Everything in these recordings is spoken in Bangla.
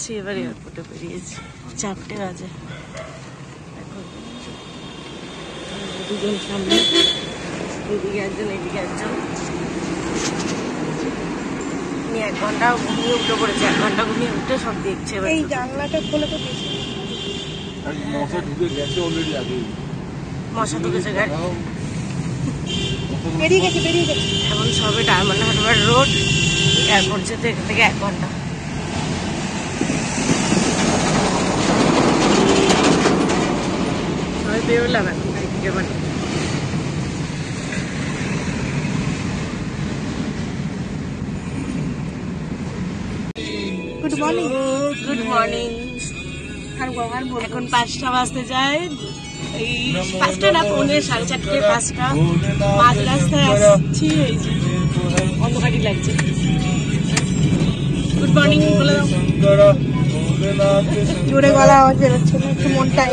যাচ্ছি, এবার এয়ারপোর্টে বেরিয়েছি, 4টে বাজে। এখন দুজন সামনে, এদিকে একজন এদিকে একজন। 1 ঘন্টা ঘুমিয়ে উঠে পড়েছে, 1 ঘন্টা ঘুমিয়ে উঠে সব দেখছে। এই জানলাটা খুলে তো বেশি মশা ঢুকে গেছে অলরেডি আগে। মশা ঢুকেছে গাড়ি, বেরিয়ে গেছে। এখন সবে ডায়মন্ড হারবার রোড, এয়ারপোর্ট যেতে এখান থেকে 1 ঘন্টা। সবাই বেরোলাম এখন গাড়ি থেকে বাড়ি। Good morning. Good morning. এখন 5টা বাজতে যায়, এই 5টা না, 4:45, 5টা। মাঝ রাস্তায় আসছি, এই যে অন্ধকারই লাগছে। গুড মর্নিং বলে দাও। জোরে গলা আওয়াজ বেরোচ্ছে না, একটু মনটাই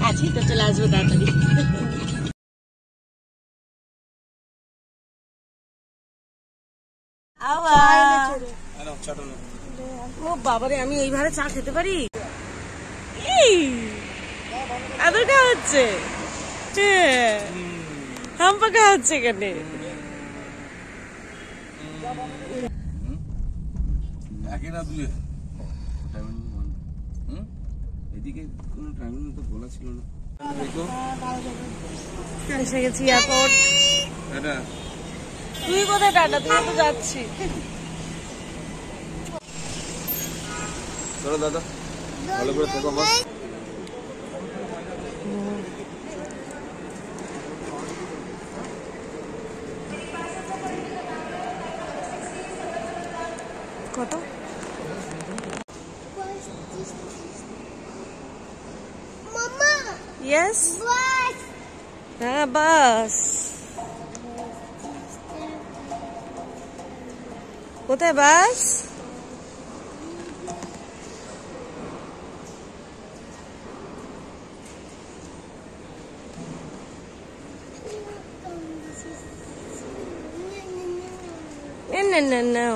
আছি তো, চলে আসবো তাড়াতাড়ি। ও বাবারে, আমি এইভাবে চা খেতে পারি? আদর খাওয়া হচ্ছে, হাম পাকা হচ্ছে এখানে। এদিকে কোনো ট্রাভেল তো বলা ছিল না। এসে গেছি এয়ারপোর্ট। তুই কোথায় টাটা? তুই তো যাচ্ছি। চলো দাদা, ভালো করে থেকো মা। কত? Yes? হ্যাঁ, বাস। কোথায় বাস? No.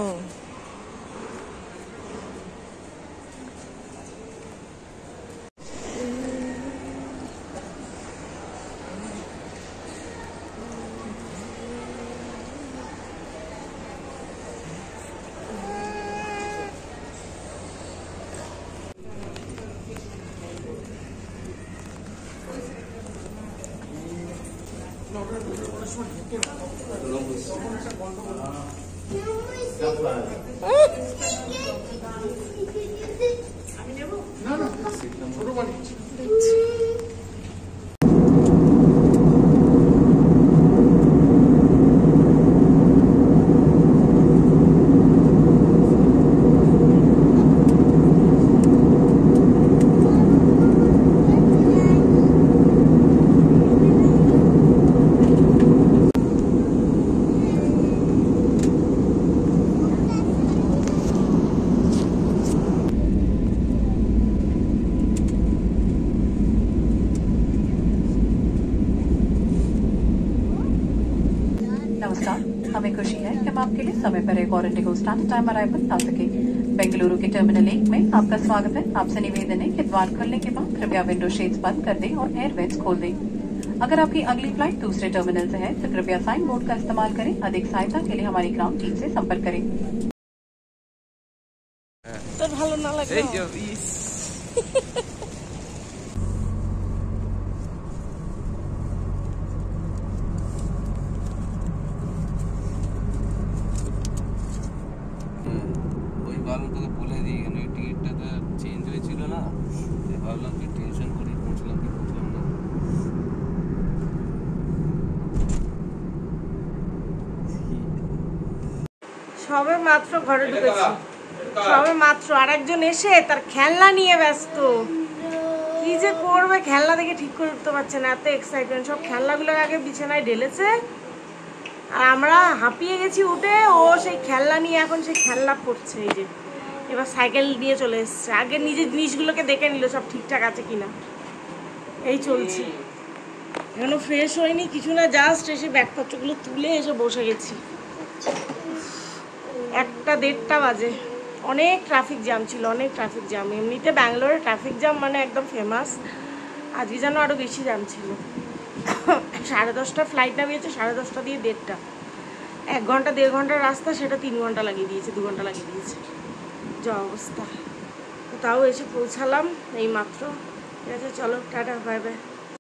नमस्कार, हमें खुशी है कि हम आपके लिए समय पर एक और इंडिगो स्टैंडर्ड टाइम अराइवल ला सके। बेंगलुरु के टर्मिनल 1 में आपका स्वागत है। आपसे निवेदन है कि द्वार खुलने के बाद कृपया विंडो शेड्स बंद कर दें और एयर वेंट्स खोल दें। अगर आपकी अगली फ्लाइट दूसरे टर्मिनल से है तो कृपया साइन बोर्ड का इस्तेमाल करें। अधिक सहायता के लिए हमारी ग्राउंड टीम से संपर्क करें। তোর ভালো না লাগে? ওই ভাবলাম তোকে বলে দিই, কেন ওই টিকিটটা তো চেঞ্জ হয়েছিল না, ভাবলাম তুই টেনশন করি পৌঁছলাম কি পৌঁছলাম না। সবে মাত্র ঘরে ঢুকেছি, সবে মাত্র। আরেকজন এসে তার খেলনা নিয়ে ব্যস্ত, কি যে করবে খেলনা দেখে ঠিক করে উঠতে পারছে না, এত এক্সাইটমেন্ট। সব খেলনাগুলো আগে বিছানায় ঢেলেছে আর আমরা হাঁপিয়ে গেছি উঠে। ও সেই খেলনা নিয়ে এখন সেই খেলনা করছে। এই যে এবার সাইকেল নিয়ে চলে এসছে, আগে নিজের জিনিসগুলোকে দেখে নিল সব ঠিকঠাক আছে কিনা। এই চলছে, এখনো ফ্রেশ হয়নি কিছু না, জাস্ট এসে ব্যাগপত্রগুলো তুলে এসে বসে গেছি। 1টা 1:30 বাজে। অনেক ট্রাফিক জ্যাম ছিল, অনেক ট্রাফিক জ্যাম। এমনিতে ব্যাঙ্গালোরে ট্রাফিক জ্যাম মানে একদম ফেমাস, আজকে যেন আরও বেশি জ্যাম ছিল। 10:30 ফ্লাইট নামিয়েছে, 10:30 দিয়ে 1:30, 1 ঘন্টা 1.5 ঘন্টার রাস্তা, সেটা 3 ঘন্টা লাগিয়ে দিয়েছে, 2 ঘন্টা লাগিয়ে দিয়েছে, যা অবস্থা। তো তাও এসে পৌঁছালাম এই মাত্র। ঠিক আছে, চলো টাটা, বাই বাই।